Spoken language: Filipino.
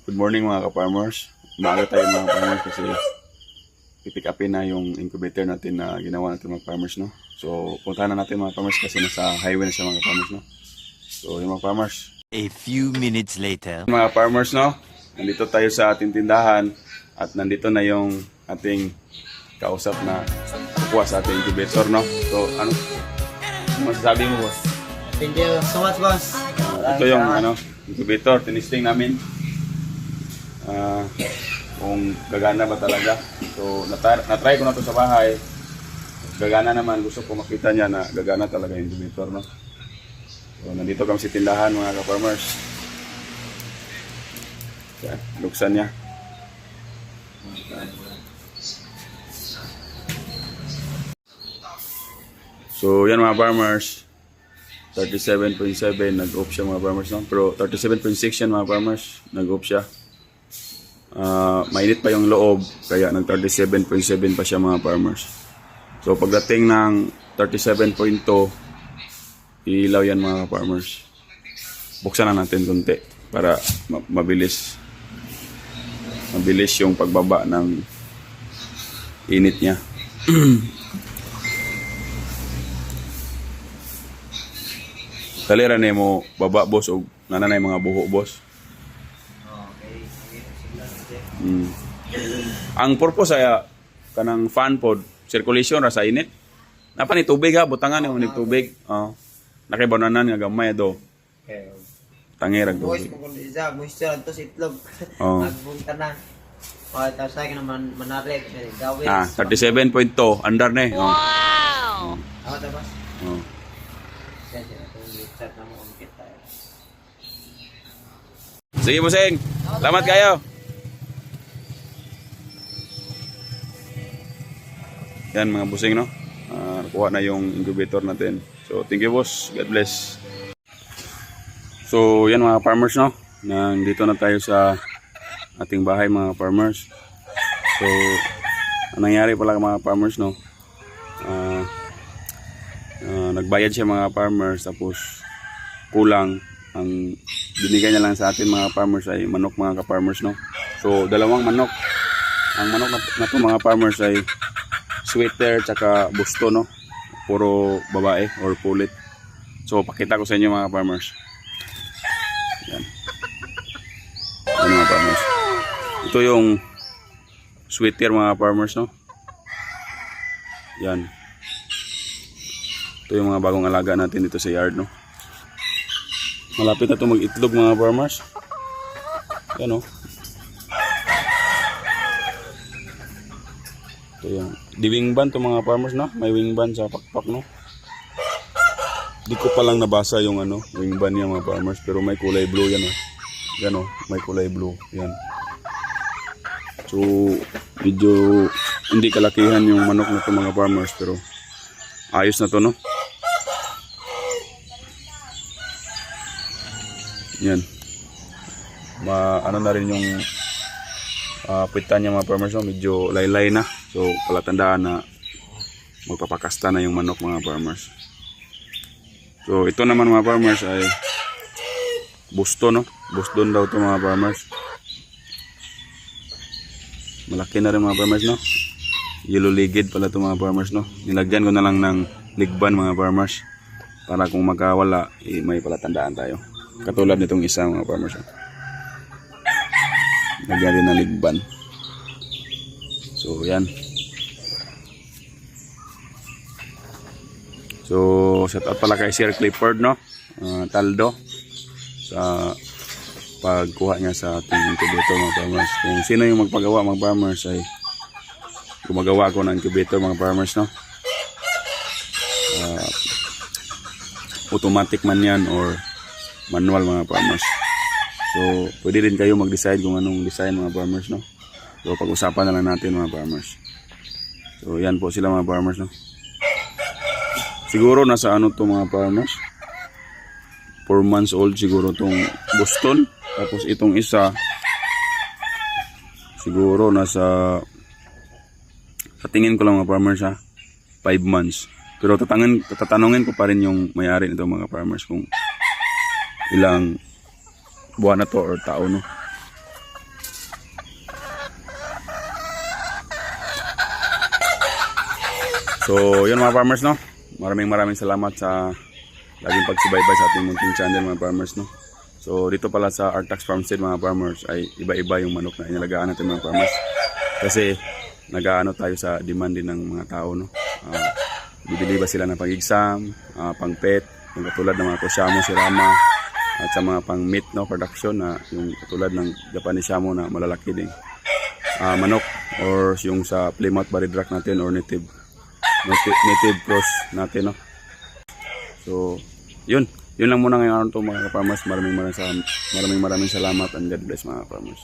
Good morning mga ka-farmers. Maaga tayo mga farmers kasi pipick upin na yung incubator natin na ginawa natin mga farmers, no? So puntahan na natin mga farmers kasi nasa highway na siya mga farmers, no? So yung mga farmers. A few minutes later. Mga farmers, no? Nandito tayo sa ating tindahan at nandito na yung ating kausap na kukuha sa ating incubator, no? So ano masasabi mo, boss? Thank you so much, boss. Ito yung incubator, tinisting namin. Kung gagana ba talaga. So na-try ko na to sa bahay. Gagana naman, gusto ko makita niya na gagana talaga yung incubator, no? So nandito kami sa tindahan mga ka-farmers. Yan, luksan niya. So yan mga farmers, 37.7 nag-off siya mga farmers, no? Pero 37.6 yan mga farmers, nag-off siya. Mainit pa yung loob, kaya nag 37.7 pa siya mga farmers. So pagdating ng 37.2, ilaw yan mga farmers. Buksan na natin konti para mabilis yung pagbaba ng init niya. Talira na mo baba, boss, o nananay mga buho, boss. Ang purpose ay kanang fan pod circulation ra sa init. Napa ni tubig ha, butangan ni tubig. Nakibananan nga gamay do. Okay. Tangirag Boys, tubig. kung isa, moisture to sa itlog. Oo. Nagbunta na. O, tapos tayo naman manarik. Gawin. 37.2 under na eh. Ako ito, boss. Yan, yan. Itong chat na mo kumikit tayo. Sige, bossing. Salamat kayo. Yan mga bossing, no? Nakuha na yung incubator natin. So, thank you, boss. God bless. So, yan mga farmers, no? Nandito na tayo sa ating bahay mga farmers. So, ang nangyari pala mga farmers, no? Nagbayad siya mga farmers, tapos kulang. Ang binigay niya lang sa atin mga farmers ay manok mga ka-farmers, no? So, dalawang manok. Ang manok na to mga farmers ay sweater tsaka busto, no? Puro babae or pulit. So pakita ko sa inyo mga farmers. Yan. Yan mga farmers. Ito yung sweater mga farmers, no? Yan. Ito yung mga bagong alaga natin dito sa yard, no? Malapit na ito mag-itlog mga farmers. Yan, no? Ito yung di wing band to mga farmers, no? May wing band sa pakpak, no? Di ko pa lang nabasa yung wing band niya mga farmers, pero may kulay blue yan, oh. Yan, oh, may kulay blue. Yan. So medyo hindi kalakihan yung manok na to mga farmers, pero ayos na to, no? Yan. Ano na rin yung puwitan niya mga farmers, no? Medyo laylay na. So palatandaan na magpapakasta na yung manok mga farmers. So ito naman mga farmers ay busto, no? Buston daw to mga farmers. Malaki na rin mga farmers, no? Yellow ligid pala to mga farmers, no? Nilagyan ko na lang ng ligban mga farmers para kung magkawala may palatandaan tayo. Katulad nitong isa mga farmers, no? Lagyan din ng ligban. So yan. So shout out pala kay Sir Clifford, no? Taldo sa pagkuha niya sa ating incubator mga farmers. Kung sino yung magpagawa mga farmers ay gumagawa ko ng incubator mga farmers, no? Automatic man yan or manual mga farmers. So pwede rin kayo mag-decide kung anong design mga farmers, no? So pag-usapan na lang natin mga farmers. So yan po sila mga farmers, no? Siguro nasa to mga farmers, 4 months old siguro tong Boston. Tapos itong isa siguro nasa, sa tingin ko lang mga farmers, 5 months. Pero tatanungin ko pa rin yung may-ari nito mga farmers kung ilang buwan na to or tao, no? So, yun mga farmers, no? Maraming salamat sa laging pagsubaybay sa ating munting channel mga farmers, no? So, dito pala sa Artax Farmstead mga farmers ay iba-iba yung manok na inalagaan natin mga farmers. Kasi nag-aano tayo sa demand din ng mga tao, no? Bibili ba sila ng pang-exam, pang-pet, yung katulad ng mga Koshamo, Sirama, at sa mga pang-meat, no, production na yung katulad ng Japanese Shamo na malalaki din. Manok or yung sa Plymouth Barred Rock natin or native cross natin, no. So, yun lang muna ngayon to mga farmers. Maraming salamat and God bless mga farmers.